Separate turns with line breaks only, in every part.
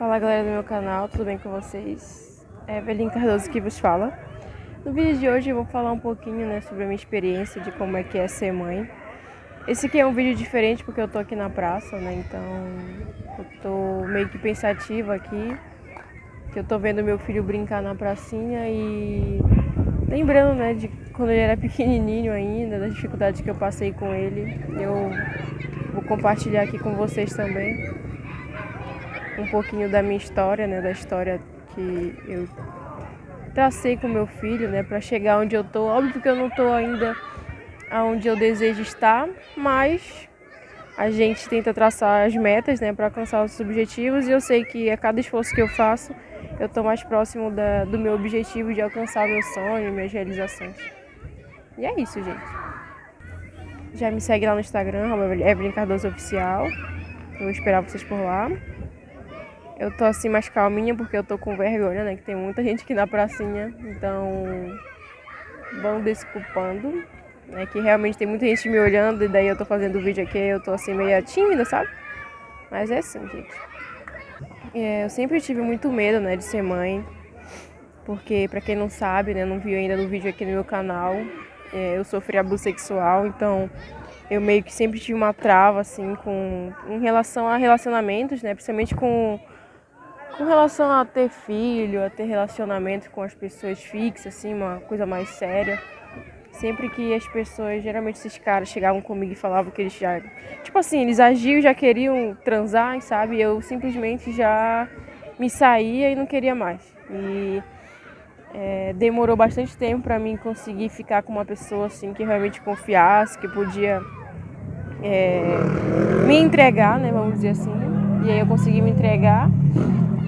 Fala galera do meu canal, tudo bem com vocês? É Evelyn Cardoso que vos fala. No vídeo de hoje eu vou falar um pouquinho, sobre a minha experiência de como é que é ser mãe. Esse aqui é um vídeo diferente porque eu tô aqui na praça, então eu tô meio que pensativa aqui, que eu tô vendo meu filho brincar na pracinha e lembrando, de quando ele era pequenininho ainda, das dificuldades que eu passei com ele. Eu vou compartilhar aqui com vocês também um pouquinho da minha história, da história que eu tracei com meu filho, para chegar onde eu tô. Óbvio que eu não tô ainda aonde eu desejo estar, mas a gente tenta traçar as metas, para alcançar os objetivos, e eu sei que a cada esforço que eu faço, eu tô mais próximo do meu objetivo de alcançar meu sonho, minhas realizações. E é isso, gente. Já me segue lá no Instagram, Evelyn Cardoso Oficial. Eu vou esperar vocês por lá. Eu tô assim mais calminha porque eu tô com vergonha, que tem muita gente aqui na pracinha, então vão desculpando, que realmente tem muita gente me olhando e daí eu tô fazendo o vídeo aqui, eu tô assim meio tímida, sabe? Mas é assim, gente. Eu sempre tive muito medo, de ser mãe, porque pra quem não sabe, não viu ainda no vídeo aqui no meu canal, eu sofri abuso sexual, então eu meio que sempre tive uma trava assim em relação a relacionamentos, principalmente com relação a ter filho, a ter relacionamento com as pessoas fixas, assim, uma coisa mais séria. Sempre que as pessoas, geralmente esses caras chegavam comigo e falavam que eles já... Tipo assim, eles agiam e já queriam transar, sabe? Eu simplesmente já me saía e não queria mais. E demorou bastante tempo pra mim conseguir ficar com uma pessoa, assim, que realmente confiasse, que podia me entregar, vamos dizer assim. E aí eu consegui me entregar.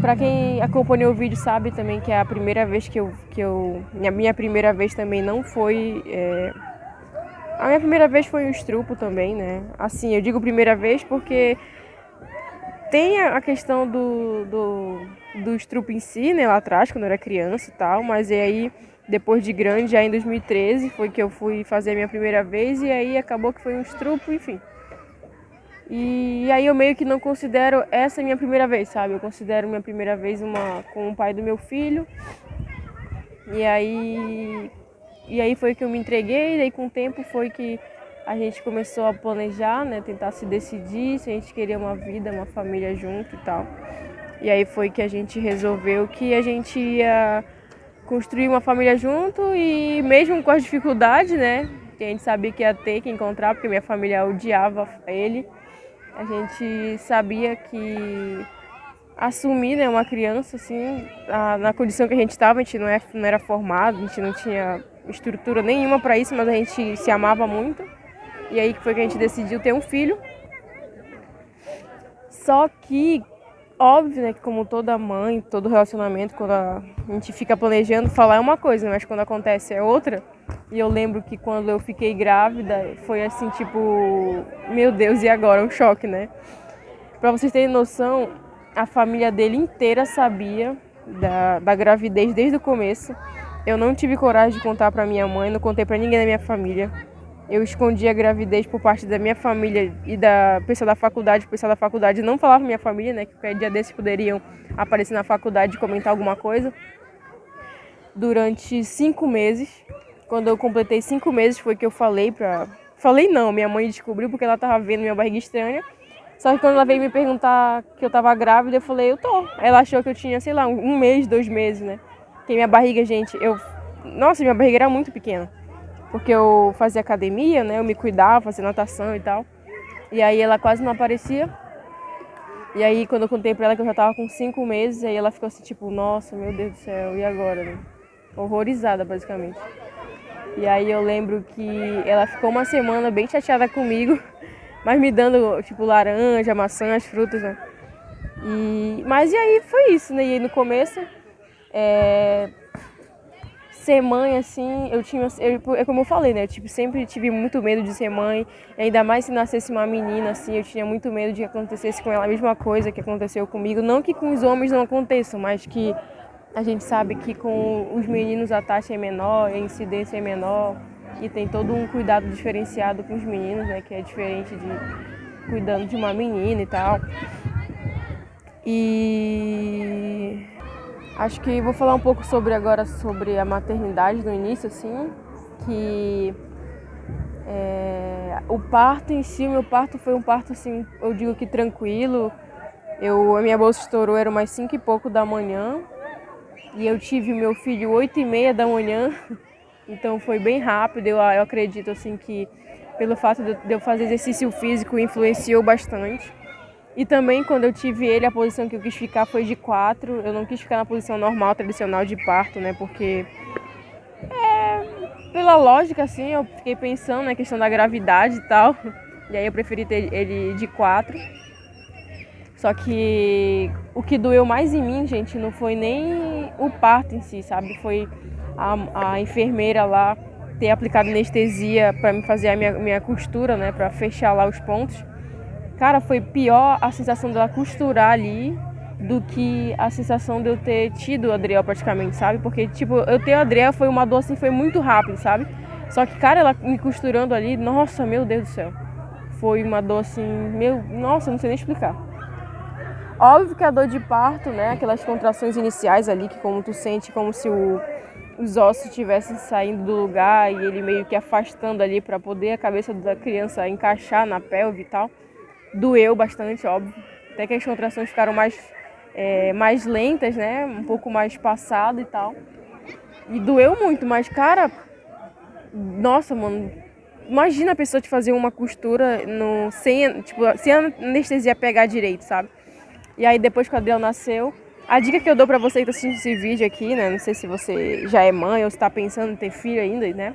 Pra quem acompanhou o vídeo sabe também que é a primeira vez a minha primeira vez também não foi... A minha primeira vez foi um estrupo também, Assim, eu digo primeira vez porque tem a questão do estrupo em si, lá atrás, quando eu era criança e tal, mas aí depois de grande, já em 2013, foi que eu fui fazer a minha primeira vez e aí acabou que foi um estrupo, enfim. E aí eu meio que não considero essa minha primeira vez, sabe? Eu considero minha primeira vez com o pai do meu filho. E aí foi que eu me entreguei, e aí com o tempo foi que a gente começou a planejar, tentar se decidir se a gente queria uma vida, uma família junto e tal. E aí foi que a gente resolveu que a gente ia construir uma família junto e mesmo com as dificuldades, que a gente sabia que ia ter que encontrar, porque minha família odiava ele. A gente sabia que assumir, uma criança, assim, na condição que a gente estava, a gente não era formado, a gente não tinha estrutura nenhuma para isso, mas a gente se amava muito. E aí foi que a gente decidiu ter um filho. Só que, óbvio, que como toda mãe, todo relacionamento, quando a gente fica planejando, falar é uma coisa, mas quando acontece é outra. E eu lembro que quando eu fiquei grávida, foi assim, tipo, meu Deus, e agora? Um choque, Pra vocês terem noção, a família dele inteira sabia da gravidez desde o começo. Eu não tive coragem de contar pra minha mãe, não contei pra ninguém da minha família. Eu escondi a gravidez por parte da minha família e da pessoa da faculdade. O pessoal da faculdade não falava pra minha família, que qualquer dia desses poderiam aparecer na faculdade e comentar alguma coisa. Durante 5 meses, quando eu completei 5 meses, foi que eu falei pra... Falei não, minha mãe descobriu porque ela tava vendo minha barriga estranha. Só que quando ela veio me perguntar que eu tava grávida, eu falei, eu tô. Ela achou que eu tinha, sei lá, 1 mês, 2 meses, Porque minha barriga, gente, Nossa, minha barriga era muito pequena. Porque eu fazia academia, eu me cuidava, fazia natação e tal. E aí ela quase não aparecia. E aí quando eu contei pra ela que eu já tava com 5 meses, aí ela ficou assim, tipo, nossa, meu Deus do céu, e agora, Horrorizada, basicamente. E aí eu lembro que ela ficou uma semana bem chateada comigo, mas me dando, tipo, laranja, maçã, as frutas, Mas e aí foi isso, E aí no começo, ser mãe, assim, é como eu falei, Tipo, sempre tive muito medo de ser mãe, e ainda mais se nascesse uma menina, assim, eu tinha muito medo de que acontecesse com ela a mesma coisa que aconteceu comigo. Não que com os homens não aconteçam, mas que a gente sabe que com os meninos a taxa é menor, a incidência é menor, e tem todo um cuidado diferenciado com os meninos, que é diferente de cuidando de uma menina e tal. Acho que vou falar um pouco agora sobre a maternidade no início, assim, que o parto em si, o meu parto foi um parto, assim, eu digo que tranquilo. A minha bolsa estourou, era umas 5 e pouco da manhã, e eu tive meu filho 8h30 da manhã, então foi bem rápido. Eu acredito, assim, que pelo fato de eu fazer exercício físico influenciou bastante. E também quando eu tive ele, a posição que eu quis ficar foi de 4. Eu não quis ficar na posição normal, tradicional de parto, né? Porque, pela lógica, assim, eu fiquei pensando na questão da gravidade e tal. E aí eu preferi ter ele de 4. Só que o que doeu mais em mim, gente, não foi nem o parto em si, sabe? Foi a enfermeira lá ter aplicado anestesia para me fazer a minha costura, né? Para fechar lá os pontos. Cara, foi pior a sensação dela costurar ali do que a sensação de eu ter tido o Adriel praticamente, sabe? Porque, tipo, eu ter o Adriel foi uma dor assim, foi muito rápido, sabe? Só que, cara, ela me costurando ali, nossa, meu Deus do céu. Foi uma dor assim, nossa, não sei nem explicar. Óbvio que a dor de parto, né? Aquelas contrações iniciais ali, que como tu sente, como se os ossos estivessem saindo do lugar e ele meio que afastando ali para poder a cabeça da criança encaixar na pelve e tal. Doeu bastante, óbvio. Até que as contrações ficaram mais lentas, né? Um pouco mais passado e tal. E doeu muito, mas, cara, nossa, mano. Imagina a pessoa te fazer uma costura sem a anestesia pegar direito, sabe? E aí depois que o Adriel nasceu, a dica que eu dou pra você que tá assistindo esse vídeo aqui, né? Não sei se você já é mãe ou se tá pensando em ter filho ainda, né?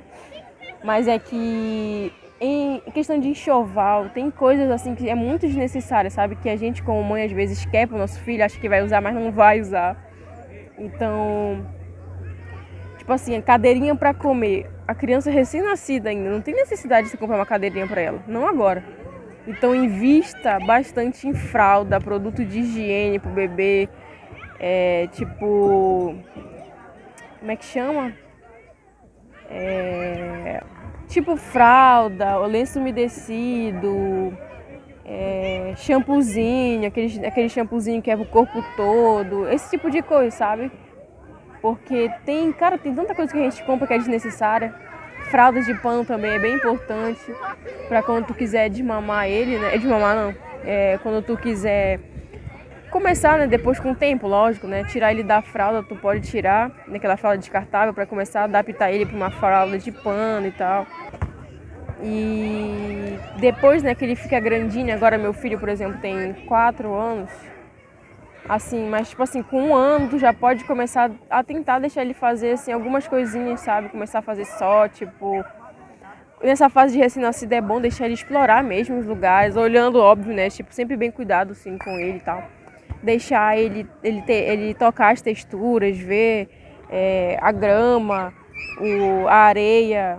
Mas é que em questão de enxoval, tem coisas assim que é muito desnecessária, sabe? Que a gente como mãe às vezes quer pro nosso filho, acha que vai usar, mas não vai usar. Então, tipo assim, a cadeirinha pra comer. A criança recém-nascida ainda, não tem necessidade de você comprar uma cadeirinha pra ela. Não agora. Então, invista bastante em fralda, produto de higiene pro bebê. Tipo... Como é que chama? Tipo fralda, o lenço umedecido, shampoozinho, aquele shampoozinho que é pro corpo todo, esse tipo de coisa, sabe? Porque tem tanta coisa que a gente compra que é desnecessária. Fraldas de pano também é bem importante para quando tu quiser desmamar ele, né? Desmamar não. Quando tu quiser começar, né? Depois com o tempo, lógico, né? Tirar ele da fralda, tu pode tirar naquela fralda descartável para começar a adaptar ele para uma fralda de pano e tal. E depois, né, que ele fica grandinho, agora meu filho, por exemplo, tem 4 anos, assim, mas tipo assim, com 1 ano tu já pode começar a tentar deixar ele fazer, assim, algumas coisinhas, sabe? Começar a fazer só, tipo... Nessa fase de recém-nascido é bom deixar ele explorar mesmo os lugares, olhando, óbvio, né? Tipo, sempre bem cuidado, assim, com ele e tal. Deixar ele tocar as texturas, ver a grama, a areia,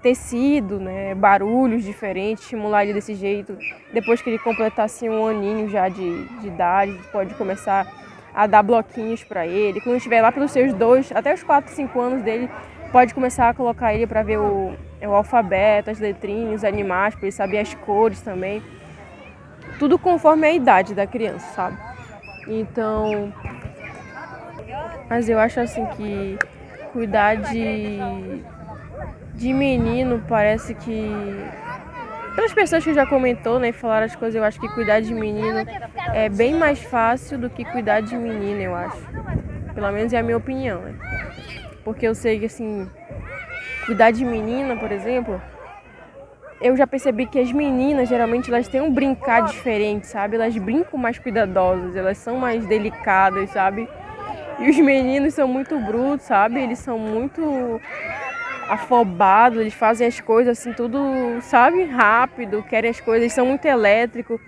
tecido, né, barulhos diferentes, estimular ele desse jeito. Depois que ele completar assim 1 aninho já de idade, pode começar a dar bloquinhos para ele. Quando estiver lá pelos seus 2, até os 4, 5 anos dele, pode começar a colocar ele para ver o alfabeto, as letrinhas, os animais, para ele saber as cores também. Tudo conforme a idade da criança, sabe? Então, mas eu acho assim que cuidar de menino parece que... Pelas pessoas que já comentou, né, e falaram as coisas, eu acho que cuidar de menino é bem mais fácil do que cuidar de menina, eu acho. Pelo menos é a minha opinião, né? Porque eu sei que, assim, cuidar de menina, por exemplo, eu já percebi que as meninas, geralmente, elas têm um brincar diferente, sabe? Elas brincam mais cuidadosas, elas são mais delicadas, sabe? E os meninos são muito brutos, sabe? Eles são muito afobados, eles fazem as coisas assim tudo, sabe, rápido, querem as coisas, são muito elétricos,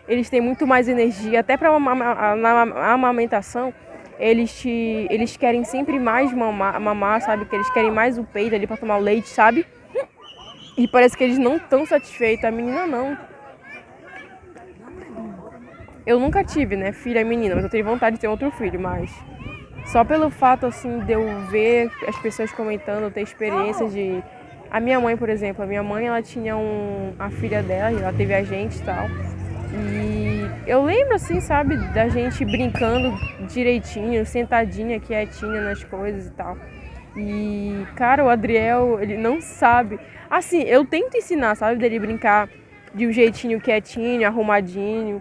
eles têm muito mais energia, até para na amamentação, eles querem sempre mais mamar, sabe, que eles querem mais o peito ali para tomar o leite, sabe? E parece que eles não estão satisfeitos, a menina não. Eu nunca tive, né, filha menina, mas eu tenho vontade de ter outro filho, mas só pelo fato, assim, de eu ver as pessoas comentando, ter experiências de... A minha mãe, por exemplo, ela tinha a filha dela, ela teve a gente e tal. E eu lembro assim, sabe, da gente brincando direitinho, sentadinha, quietinha nas coisas e tal. E, cara, o Adriel, ele não sabe. Assim, eu tento ensinar, sabe, dele brincar de um jeitinho quietinho, arrumadinho.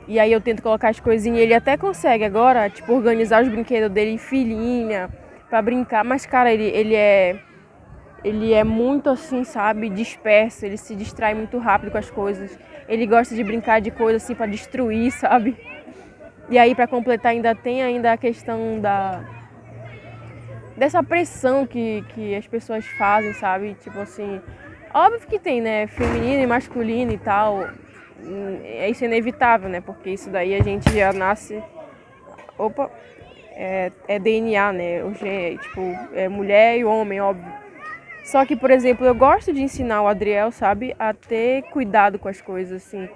E aí eu tento colocar as coisinhas, ele até consegue agora, tipo, organizar os brinquedos dele em filinha pra brincar. Mas, cara, ele é muito assim, sabe, disperso, ele se distrai muito rápido com as coisas. Ele gosta de brincar de coisas assim pra destruir, sabe? E aí, pra completar, ainda tem ainda a questão dessa pressão que as pessoas fazem, sabe? Tipo assim, óbvio que tem, né? Feminino e masculino e tal. Isso é inevitável, né? Porque isso daí a gente já nasce. Opa! É DNA, né? Tipo, é mulher e homem, óbvio. Só que, por exemplo, eu gosto de ensinar o Adriel, sabe? A ter cuidado com as coisas, assim.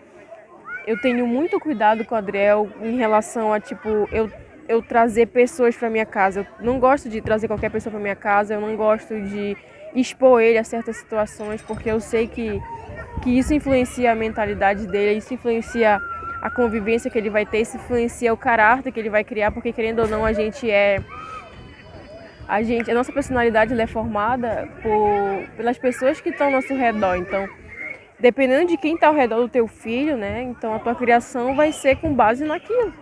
Eu tenho muito cuidado com o Adriel em relação a, tipo, eu trazer pessoas para minha casa. Eu não gosto de trazer qualquer pessoa para minha casa, eu não gosto de expor ele a certas situações, porque eu sei que isso influencia a mentalidade dele, isso influencia a convivência que ele vai ter, isso influencia o caráter que ele vai criar, porque querendo ou não, a nossa personalidade ela é formada pelas pessoas que estão ao nosso redor. Então, dependendo de quem está ao redor do teu filho, né? Então a tua criação vai ser com base naquilo.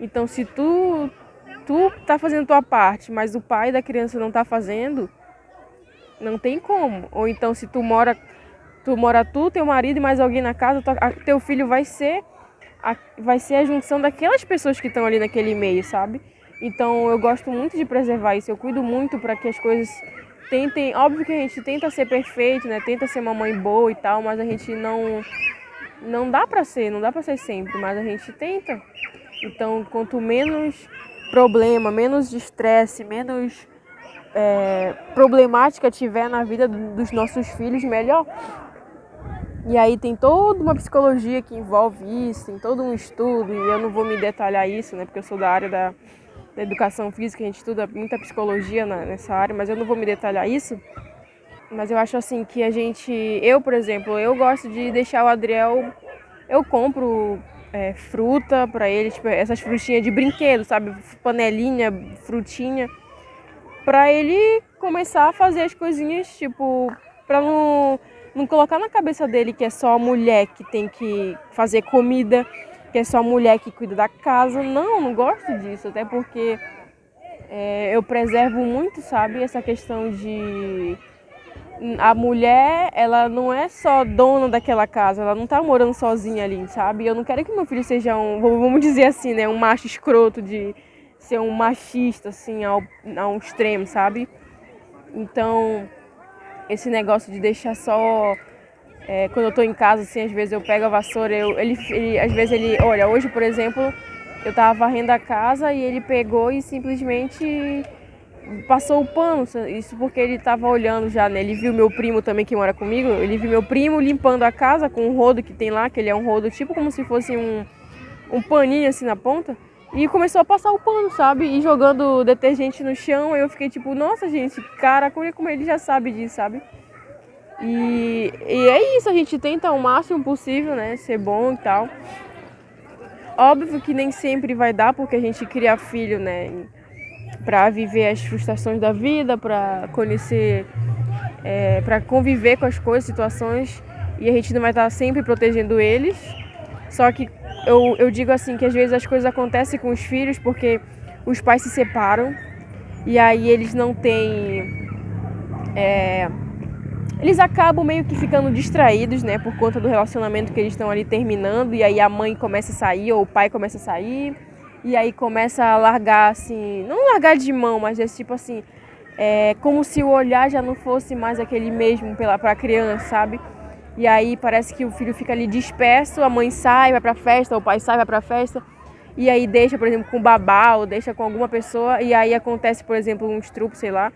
Então se tu tá fazendo a tua parte, mas o pai da criança não tá fazendo, não tem como. Ou então se tu, teu marido e mais alguém na casa, teu filho vai ser a junção daquelas pessoas que estão ali naquele meio, sabe? Então eu gosto muito de preservar isso, eu cuido muito para que as coisas tentem, óbvio que a gente tenta ser perfeito, né? Tenta ser uma mãe boa e tal, mas a gente não dá para ser, não dá para ser sempre, mas a gente tenta. Então, quanto menos problema, menos estresse, menos problemática tiver na vida dos nossos filhos, melhor. E aí tem toda uma psicologia que envolve isso, tem todo um estudo, e eu não vou me detalhar isso, né? Porque eu sou da área da educação física, a gente estuda muita psicologia nessa área, mas eu não vou me detalhar isso. Mas eu acho assim que eu, por exemplo, eu gosto de deixar o Adriel, eu compro fruta pra ele, tipo, essas frutinhas de brinquedo, sabe? Panelinha, frutinha, pra ele começar a fazer as coisinhas, tipo, pra não colocar na cabeça dele que é só a mulher que tem que fazer comida, que é só a mulher que cuida da casa. Não gosto disso, até porque eu preservo muito, sabe, essa questão de a mulher, ela não é só dona daquela casa, ela não tá morando sozinha ali, sabe? Eu não quero que meu filho seja vamos dizer assim, né, um macho escroto, de ser um machista, assim, a um extremo, sabe? Então, esse negócio de deixar só... quando eu tô em casa, assim, às vezes eu pego a vassoura, às vezes olha, hoje, por exemplo, eu tava varrendo a casa e ele pegou e simplesmente passou o pano, isso porque ele estava olhando já, né? Ele viu meu primo também que mora comigo, ele viu meu primo limpando a casa com um rodo que tem lá, que ele é um rodo tipo como se fosse um paninho assim na ponta, e começou a passar o pano, sabe? E jogando detergente no chão, eu fiquei tipo, nossa gente, cara, como ele já sabe disso, sabe? E é isso, a gente tenta o máximo possível, né? Ser bom e tal. Óbvio que nem sempre vai dar, porque a gente cria filho, né? Para viver as frustrações da vida, para conhecer, para conviver com as coisas, situações, e a gente não vai estar sempre protegendo eles. Só que eu digo assim que às vezes as coisas acontecem com os filhos porque os pais se separam e aí eles não têm, eles acabam meio que ficando distraídos, né, por conta do relacionamento que eles estão ali terminando, e aí a mãe começa a sair ou o pai começa a sair. E aí começa a largar assim, não largar de mão, mas é tipo assim, como se o olhar já não fosse mais aquele mesmo para a criança, sabe? E aí parece que o filho fica ali disperso, a mãe sai, vai pra festa, o pai sai, vai pra festa, e aí deixa, por exemplo, com o babá, ou deixa com alguma pessoa, e aí acontece, por exemplo, um estupro, sei lá,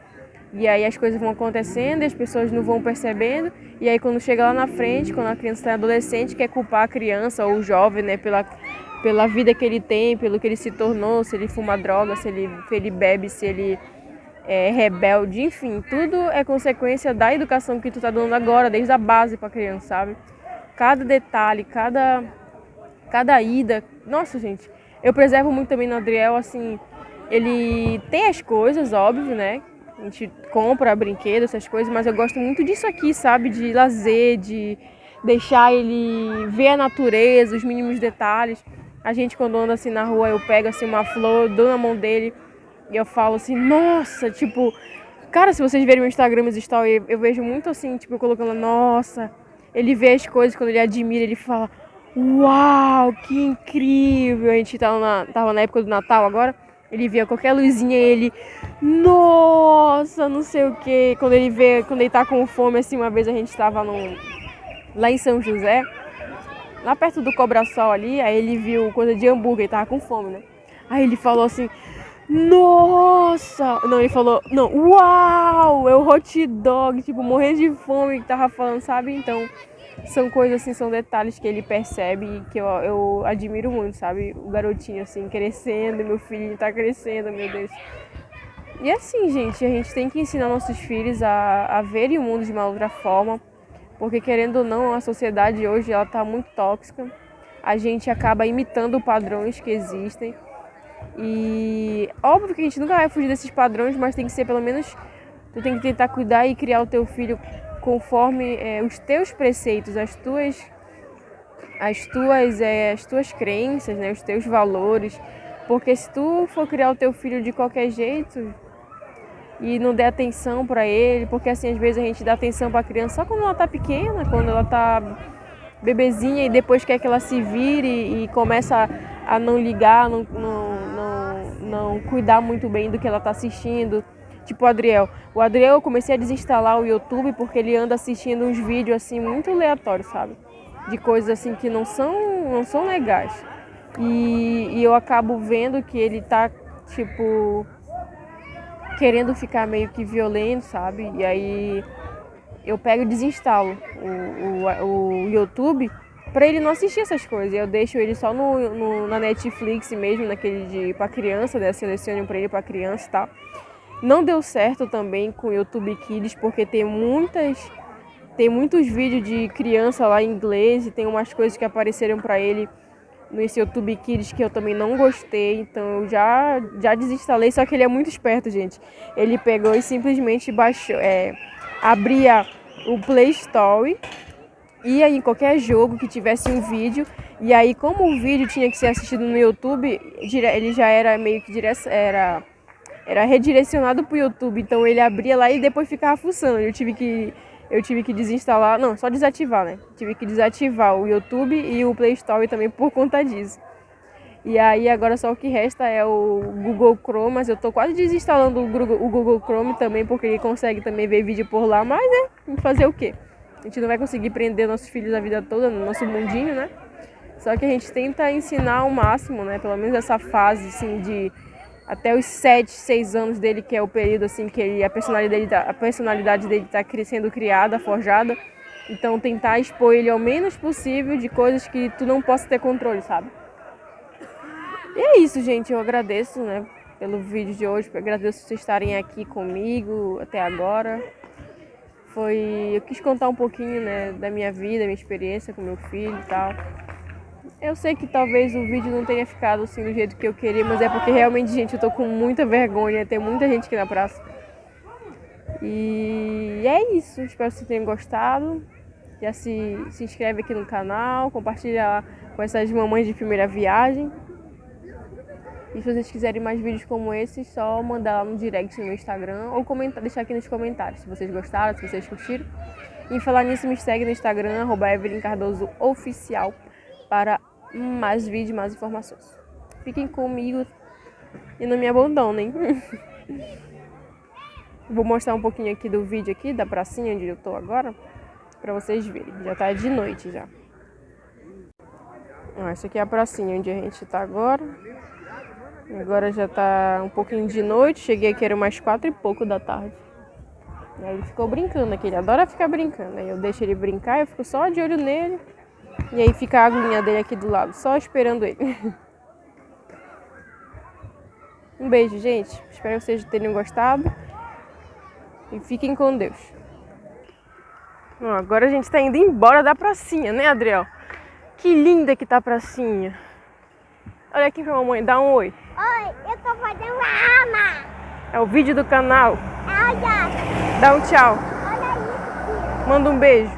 e aí as coisas vão acontecendo, e as pessoas não vão percebendo, e aí quando chega lá na frente, quando a criança está adolescente, quer culpar a criança ou o jovem, né, pela vida que ele tem, pelo que ele se tornou, se ele fuma droga, se ele bebe, se ele é rebelde, enfim, tudo é consequência da educação que tu tá dando agora, desde a base pra criança, sabe? Cada detalhe, Cada ida... Nossa, gente, eu preservo muito também no Adriel, assim... Ele tem as coisas, óbvio, né? A gente compra brinquedos, essas coisas, mas eu gosto muito disso aqui, sabe? De lazer, de deixar ele ver a natureza, os mínimos detalhes. A gente, quando anda assim na rua, eu pego assim uma flor, dou na mão dele e eu falo assim, nossa, tipo... Cara, se vocês verem meu Instagram, meus stories, eu vejo muito assim, tipo, eu colocando, nossa... Ele vê as coisas, quando ele admira, ele fala, uau, que incrível! A gente tava na época do Natal agora, ele via qualquer luzinha e ele, nossa, não sei o que. Quando ele tá com fome, assim, uma vez a gente tava lá em São José, lá perto do Cobra-Sol ali, aí ele viu coisa de hambúrguer, ele tava com fome, né? Aí ele falou assim, nossa! Não, ele falou, não, uau! É o hot dog, tipo, morrendo de fome que tava falando, sabe? Então, são coisas assim, são detalhes que ele percebe e que eu admiro muito, sabe? O garotinho assim, crescendo, meu filho tá crescendo, meu Deus. E assim, gente, a gente tem que ensinar nossos filhos a verem o mundo de uma outra forma, porque querendo ou não, a sociedade hoje ela tá muito tóxica. A gente acaba imitando padrões que existem. E óbvio que a gente nunca vai fugir desses padrões, mas tem que ser pelo menos, tu tem que tentar cuidar e criar o teu filho conforme os teus preceitos, as tuas crenças, né, os teus valores. Porque se tu for criar o teu filho de qualquer jeito e não der atenção para ele, porque assim às vezes a gente dá atenção para a criança só quando ela tá pequena, quando ela tá bebezinha e depois quer que ela se vire e começa a não ligar, não cuidar muito bem do que ela tá assistindo. Tipo o Adriel. O Adriel eu comecei a desinstalar o YouTube porque ele anda assistindo uns vídeos assim muito aleatórios, sabe? De coisas assim que não são legais. E eu acabo vendo que ele tá, tipo, querendo ficar meio que violento, sabe? E aí eu pego e desinstalo o YouTube pra ele não assistir essas coisas. Eu deixo ele só na Netflix mesmo, naquele de pra criança, né? Seleciono pra ele pra criança e tal. Não deu certo também com o YouTube Kids, porque tem muitos vídeos de criança lá em inglês e tem umas coisas que apareceram pra ele nesse YouTube Kids que eu também não gostei, então eu já desinstalei, só que ele é muito esperto, gente. Ele pegou e simplesmente baixou, abria o Play Store, ia em qualquer jogo que tivesse um vídeo, e aí como o vídeo tinha que ser assistido no YouTube, ele já era meio que era redirecionado pro YouTube, então ele abria lá e depois ficava fuçando. Eu tive que desinstalar, não, só desativar, né? Tive que desativar o YouTube e o Play Store também por conta disso. E aí agora só o que resta é o Google Chrome, mas eu tô quase desinstalando o Google Chrome também, porque ele consegue também ver vídeo por lá, mas né, fazer o quê? A gente não vai conseguir prender nossos filhos a vida toda no nosso mundinho, né? Só que a gente tenta ensinar ao máximo, né? Pelo menos essa fase, assim, de até os 7, 6 anos dele, que é o período assim que a personalidade dele está sendo criada, forjada. Então tentar expor ele ao menos possível de coisas que tu não possa ter controle, sabe? E é isso, gente. Eu agradeço, né, pelo vídeo de hoje. Eu agradeço vocês estarem aqui comigo até agora. Eu quis contar um pouquinho, né, da minha vida, minha experiência com meu filho e tal. Eu sei que talvez o vídeo não tenha ficado assim do jeito que eu queria, mas é porque realmente, gente, eu tô com muita vergonha, tem muita gente aqui na praça. E é isso, espero que vocês tenham gostado. Já se inscreve aqui no canal, compartilha com essas mamães de primeira viagem. E se vocês quiserem mais vídeos como esse, só mandar lá no direct no meu Instagram ou deixar aqui nos comentários se vocês gostaram, se vocês curtiram. E falar nisso, me segue no Instagram, @EvelynCardosoOficial, para mais vídeos, mais informações. Fiquem comigo e não me abandonem. Vou mostrar um pouquinho aqui do vídeo aqui, da pracinha onde eu tô agora, pra vocês verem. Já tá de noite já. Essa aqui é a pracinha onde a gente tá agora. Agora já tá um pouquinho de noite, cheguei aqui, era umas 4 e pouco da tarde. E aí ele ficou brincando aqui, ele adora ficar brincando. Aí eu deixo ele brincar, eu fico só de olho nele. E aí fica a aguinha dele aqui do lado, só esperando ele. Um beijo, gente. Espero que vocês tenham gostado. E fiquem com Deus. Bom, agora a gente tá indo embora da pracinha, né, Adriel? Que linda que tá a pracinha. Olha aqui pra mamãe, dá um oi.
Oi, eu tô fazendo ama.
É o vídeo do canal.
Olha,
Dá um tchau.
olha isso.
Manda um beijo.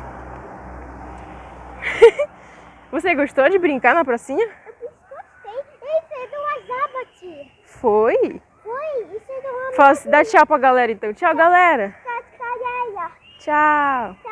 Você gostou de brincar na pracinha?
Eu gostei. Isso é do WhatsApp, tia.
Foi?
Foi, isso é do WhatsApp.
Fala, dá tchau pra galera então. Tchau, galera.
Galera.
Tchau.